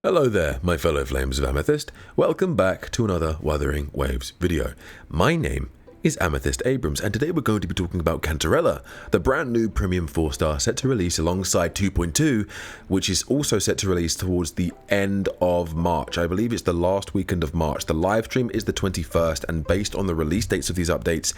Hello there, my fellow flames of Amethyst. Welcome back to another Wuthering Waves video. My name is Amethyst Abrams, and today we're going to be talking about Cantarella, the brand new premium 4-star set to release alongside 2.2, which is also set to release towards the end of March. I believe it's the last weekend of March. The live stream is the 21st, and based on the release dates of these updates,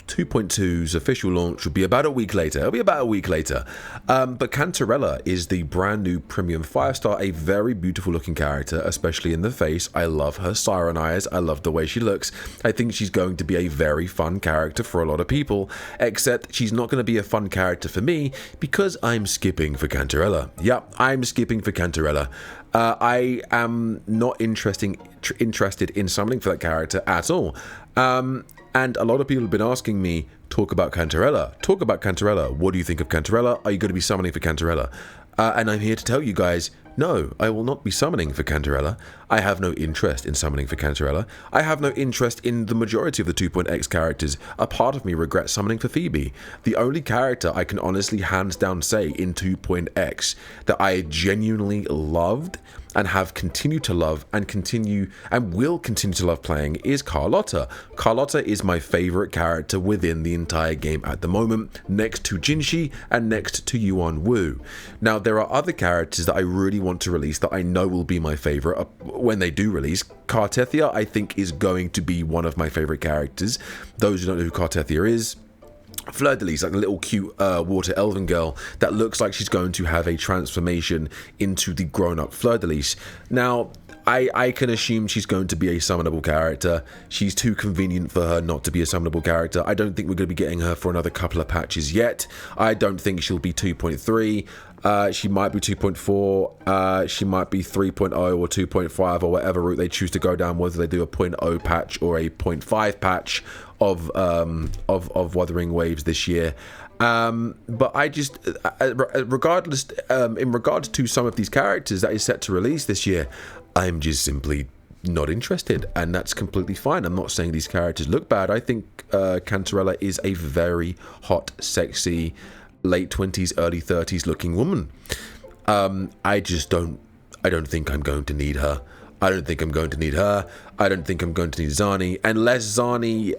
2.2's official launch will be about a week later. It'll be about a week later. But Cantarella is the brand new premium 5-star, a very beautiful looking character, especially in the face. I love her siren eyes. I love the way she looks. I think she's going to be a very fun character for a lot of people, except she's not going to be a fun character for me because I'm skipping for Cantarella. Yep, I'm skipping for Cantarella. I am not interested in summoning for that character at all. And a lot of people have been asking me, talk about Cantarella. Talk about Cantarella. What do you think of Cantarella? Are you going to be summoning for Cantarella? And I'm here to tell you guys, no, I will not be summoning for Cantarella. I have no interest in summoning for Cantarella. I have no interest in the majority of the 2.x characters. A part of me regrets summoning for Phoebe. The only character I can honestly hands down say in 2.x that I genuinely loved and have continued to love and will continue to love playing is Carlotta. Carlotta is my favorite character within the entire game at the moment, next to Jinshi and next to Yuan Wu. Now, there are other characters that I really want to release that I know will be my favorite when they do release. Carteia, I think, is going to be one of my favorite characters. Those who don't know who Carteia is, Fleur de Lis, like a little cute water elven girl that looks like she's going to have a transformation into the grown-up Fleur de Lis. Now, I can assume she's going to be a summonable character. She's too convenient for her not to be a summonable character. I don't think we're going to be getting her for another couple of patches yet. I don't think she'll be 2.3. She might be 2.4. She might be 3.0 or 2.5 or whatever route they choose to go down, whether they do a 0.0 patch or a 0.5 patch of Wuthering Waves this year. But I just, regardless, in regards to some of these characters that is set to release this year, I'm just simply not interested, and that's completely fine. I'm not saying these characters look bad. I think Cantarella is a very hot, sexy, late 20s, early 30s looking woman. I don't think I'm going to need her. I don't think I'm going to need her. I don't think I'm going to need Zani, unless Zani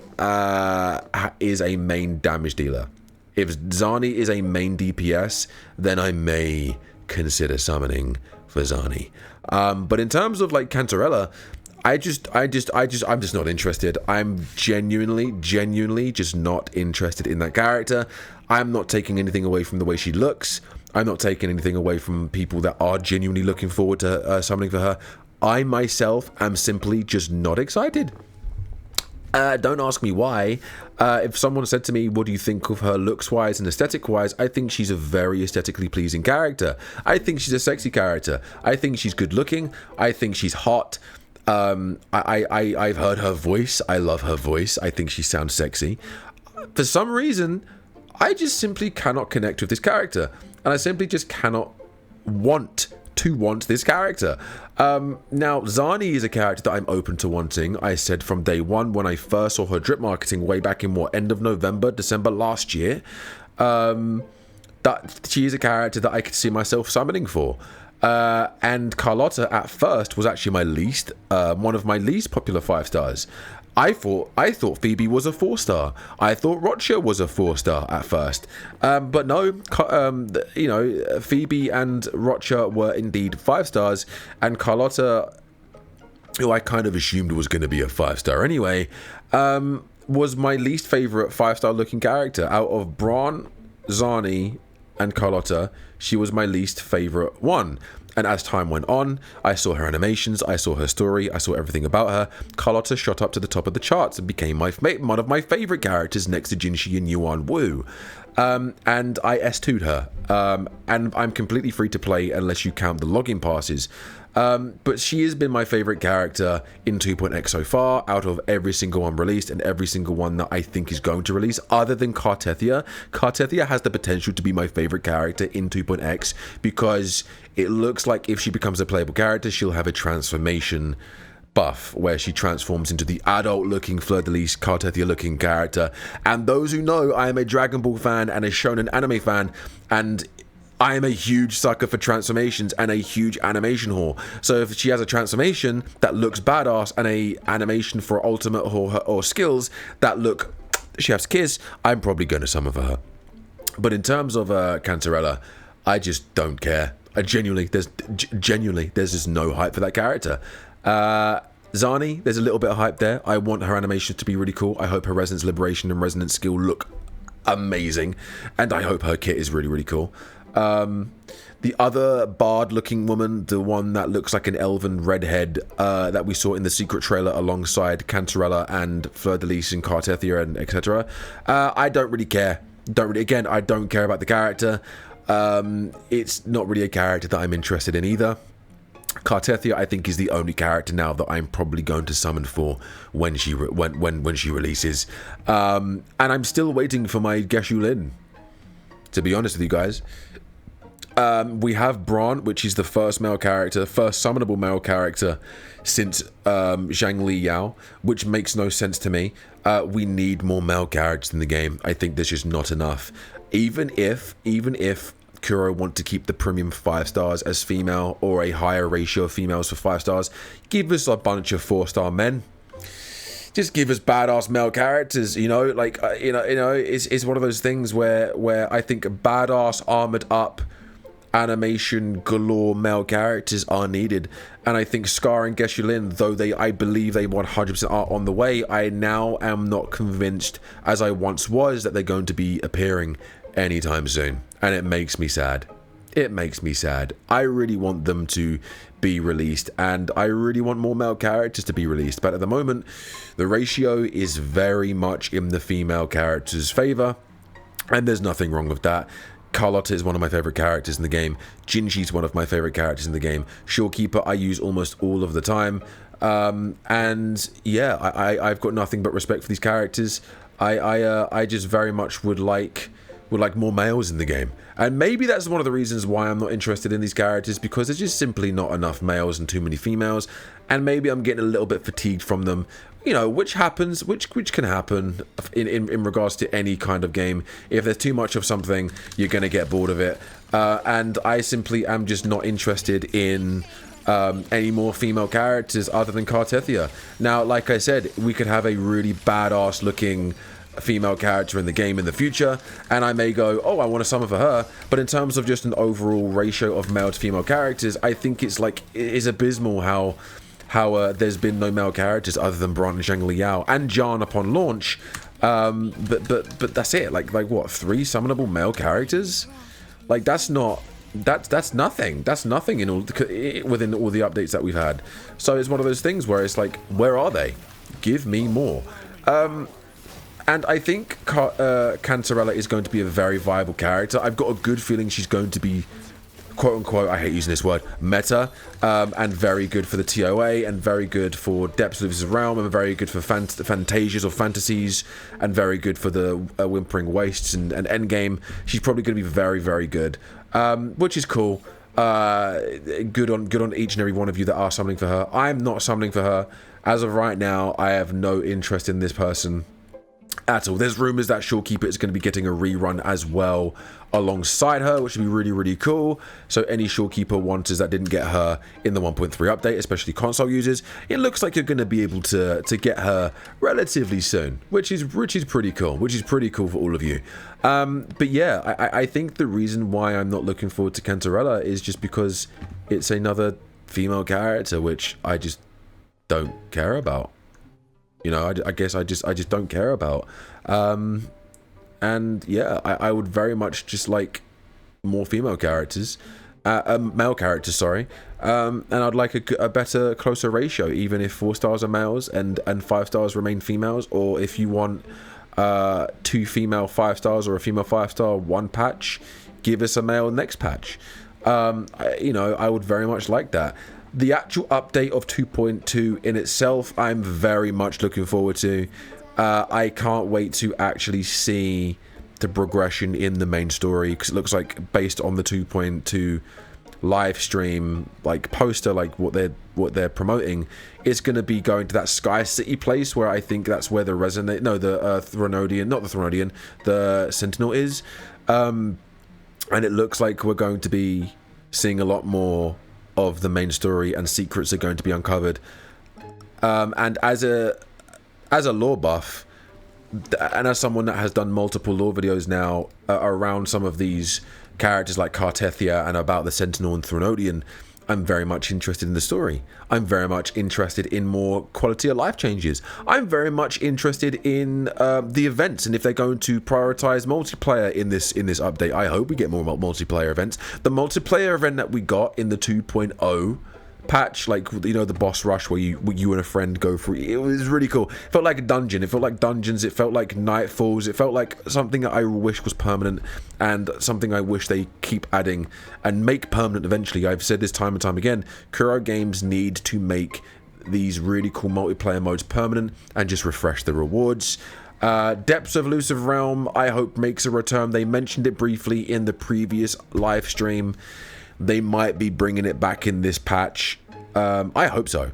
is a main damage dealer. If Zani is a main DPS, then I may consider summoning for Zani. But in terms of like Cantarella, I'm just not interested. I'm genuinely just not interested in that character. I'm not taking anything away from the way she looks. I'm not taking anything away from people that are genuinely looking forward to summoning for her. I myself am simply just not excited. Don't ask me why. If someone said to me, what do you think of her looks-wise and aesthetic-wise, I think she's a very aesthetically pleasing character. I think she's a sexy character. I think she's good-looking. I think she's hot. I've heard her voice. I love her voice. I think she sounds sexy. For some reason, I just simply cannot connect with this character. And I simply just cannot want this character. Now, Zani is a character that I'm open to wanting. I said from day one when I first saw her drip marketing way back in end of November, December last year, that she is a character that I could see myself summoning for. And Carlotta at first was actually one of my least popular 5-stars. I thought Phoebe was a 4-star. I thought Rocha was a 4-star at first. But no, Phoebe and Rocha were indeed 5-stars, and Carlotta, who I kind of assumed was going to be a 5-star anyway, was my least favorite 5-star looking character. Out of Braun, Zani, and Carlotta, she was my least favorite one. And as time went on, I saw her animations, I saw her story, I saw everything about her. Carlotta shot up to the top of the charts and became one of my favorite characters next to Jinshi and Yuan Wu. And I S2'd her. And I'm completely free to play unless you count the login passes. But she has been my favorite character in 2.x so far, out of every single one released and every single one that I think is going to release, other than Carteia. Carteia has the potential to be my favorite character in 2.x because it looks like if she becomes a playable character, she'll have a transformation buff where she transforms into the adult looking Fleur de Lis, Carteia looking character. And those who know, I am a Dragon Ball fan and a shonen anime fan, and I am a huge sucker for transformations and a huge animation whore. So if she has a transformation that looks badass and a animation for ultimate or skills that look chef's kiss, I'm probably going to summon for her. But in terms of Cantarella, I just don't care. Genuinely, there's just no hype for that character. Zani, there's a little bit of hype there. I want her animations to be really cool. I hope her Resonance Liberation and Resonance skill look amazing, and I hope her kit is really, really cool. The other bard-looking woman, the one that looks like an elven redhead that we saw in the secret trailer alongside Cantarella and Fleur de Lis and Carteia and etc. I don't really care. I don't care about the character. It's not really a character that I'm interested in either. Carteia, I think, is the only character now that I'm probably going to summon for when she releases. And I'm still waiting for my Geshu Lin, to be honest with you guys. We have Braun, which is the first summonable male character since Zhang Li Yao, which makes no sense to me. We need more male characters in the game. I think there's just not enough. Even if Kuro want to keep the premium 5 stars as female, or a higher ratio of females for 5 stars, give us a bunch of 4-star men. Just give us badass male characters, you know, like it's one of those things where I think badass armored up animation galore male characters are needed. And I think Scar and Geshu Lin, though I believe they 100% are on the way, I now am not convinced as I once was that they're going to be appearing anytime soon, and it makes me sad. I really want them to be released, and I really want more male characters to be released, but at the moment the ratio is very much in the female characters' favor, and there's nothing wrong with that. Carlotta is one of my favorite characters in the game. Jinji's one of my favorite characters in the game. Shorekeeper I use almost all of the time, and yeah, I've got nothing but respect for these characters. I just very much would like more males in the game, and maybe that's one of the reasons why I'm not interested in these characters, because there's just simply not enough males and too many females, and maybe I'm getting a little bit fatigued from them, you know, which can happen in regards to any kind of game. If there's too much of something, you're gonna get bored of it, and I simply am just not interested in any more female characters other than Carteia. Now, like I said, we could have a really badass looking female character in the game in the future, and I may go, oh, I want to summon for her, but in terms of just an overall ratio of male to female characters, I think it is abysmal how there's been no male characters other than Braun and Zhang Li Yao and Jan upon launch, but that's it. Like what, 3 summonable male characters? Like that's nothing. That's nothing within all the updates that we've had. So it's one of those things where it's like, where are they? Give me more. And I think Cantarella is going to be a very viable character. I've got a good feeling she's going to be, quote-unquote, I hate using this word, meta, and very good for the TOA, and very good for Depths of the Realm, and very good for Fantasias or Fantasies, and very good for the Whimpering Wastes and Endgame. She's probably going to be very, very good, which is cool. Good on each and every one of you that are summoning for her. I'm not summoning for her. As of right now, I have no interest in this person at all. There's rumors that Shorekeeper is going to be getting a rerun as well alongside her, which would be really, really cool. So any Shorekeeper wanters that didn't get her in the 1.3 update, especially console users, it looks like you're going to be able to get her relatively soon, which is pretty cool. Which is pretty cool for all of you. But yeah, I think the reason why I'm not looking forward to Cantarella is just because it's another female character, which I just don't care about. You know, I guess I just don't care about. And yeah, I would very much just like more female characters, male characters, sorry. And I'd like a better, closer ratio, even if 4 stars are males and 5 stars remain females, or if you want 2 female 5 stars or a female 5-star one patch, give us a male next patch. You know, I would very much like that. The actual update of 2.2 in itself, I'm very much looking forward to. I can't wait to actually see the progression in the main story, because it looks like, based on the 2.2 live stream like poster, like what they're promoting, it's going to be going to that Sky City place where I think that's where the Thronidian, not the Thronidian, the Sentinel is. and it looks like we're going to be seeing a lot more of the main story, and secrets are going to be uncovered. And as a lore buff, and as someone that has done multiple lore videos now around some of these characters like Carteia and about the Sentinel and Thronodian, I'm very much interested in the story. I'm very much interested in more quality of life changes. I'm very much interested in the events, and if they're going to prioritize multiplayer in this update. I hope we get more multiplayer events. The multiplayer event that we got in the 2.0 patch, like, you know, the boss rush where you and a friend go through, it was really cool. It felt like a dungeon, it felt like dungeons, it felt like nightfalls, it felt like something that I wish was permanent, and something I wish they keep adding and make permanent eventually. I've said this time and time again, Kuro Games need to make these really cool multiplayer modes permanent and just refresh the rewards. Depths of Elusive Realm, I hope, makes a return. They mentioned it briefly in the previous live stream. They might be bringing it back in this patch. I hope so.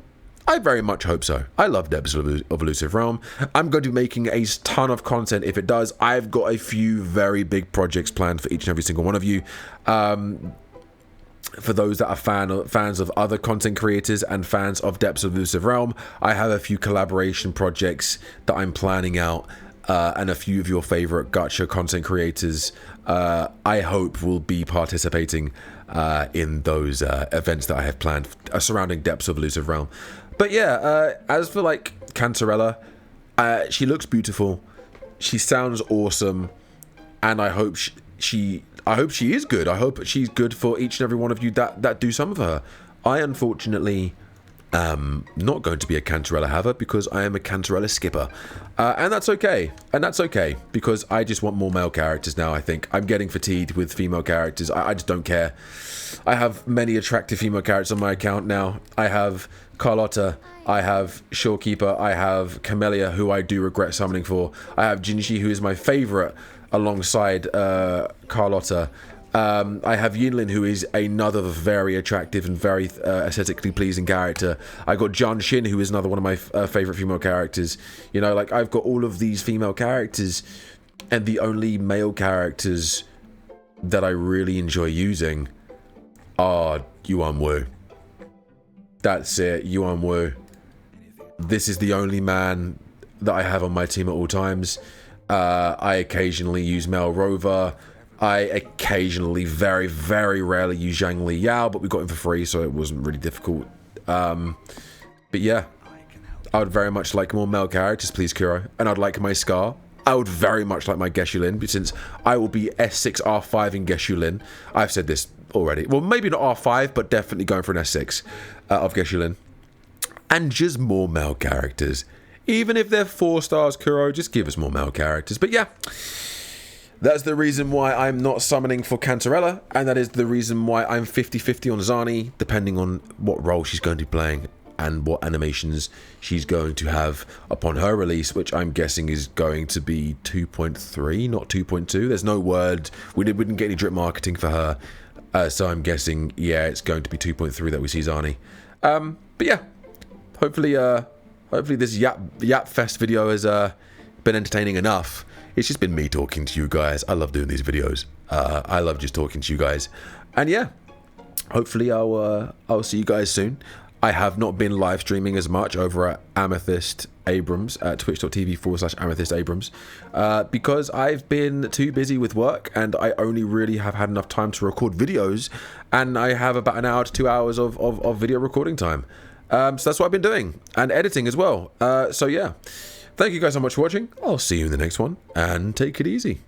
I very much hope so. I love Depths of Elusive Realm. I'm going to be making a ton of content if it does. I've got a few very big projects planned for each and every single one of you. For those that are fans of other content creators and fans of Depths of Elusive Realm, I have a few collaboration projects that I'm planning out. And a few of your favorite gacha content creators, I hope, will be participating in those events that I have planned surrounding Depths of Elusive Realm. But yeah, as for like Cantarella, she looks beautiful, she sounds awesome, and I hope she is good. I hope she's good for each and every one of you that do some of her. I unfortunately not going to be a Cantarella haver because I am a Cantarella skipper, and that's okay. Because I just want more male characters now. I think I'm getting fatigued with female characters. I just don't care. I have many attractive female characters on my account now. I have Carlotta, I have Shorekeeper, I have Camellia, who I do regret summoning for. I have Jinji, who is my favorite alongside Carlotta. I have Yinlin, who is another very attractive and very aesthetically pleasing character. I got John Shin, who is another one of my favorite female characters. You know, like, I've got all of these female characters, and the only male characters that I really enjoy using are Yuan Wu. That's it, Yuan Wu. This is the only man that I have on my team at all times. I occasionally use Mel Rover. I occasionally, very, very rarely use Zhang Li Yao, but we got him for free, so it wasn't really difficult. But yeah, I would very much like more male characters, please, Kuro. And I'd like my Scar. I would very much like my Geshulin, but since I will be S6 R5 in Geshulin, I've said this already. Well, maybe not R5, but definitely going for an S6 of Geshulin. And just more male characters. Even if they're 4 stars, Kuro, just give us more male characters. But yeah, that's the reason why I'm not summoning for Cantarella, and that is the reason why I'm 50-50 on Zani, depending on what role she's going to be playing and what animations she's going to have upon her release, which I'm guessing is going to be 2.3, not 2.2. There's no word. We didn't get any drip marketing for her, so I'm guessing, yeah, it's going to be 2.3 that we see Zani. But yeah, hopefully this Yap Fest video has been entertaining enough. It's just been me talking to you guys. I love doing these videos. I love just talking to you guys. And yeah, hopefully I'll see you guys soon. I have not been live streaming as much over at Amethyst Abrams at twitch.tv/Amethyst Abrams because I've been too busy with work, and I only really have had enough time to record videos, and I have about an hour to 2 hours of video recording time. So that's what I've been doing, and editing as well. So yeah, thank you guys so much for watching. I'll see you in the next one, and take it easy.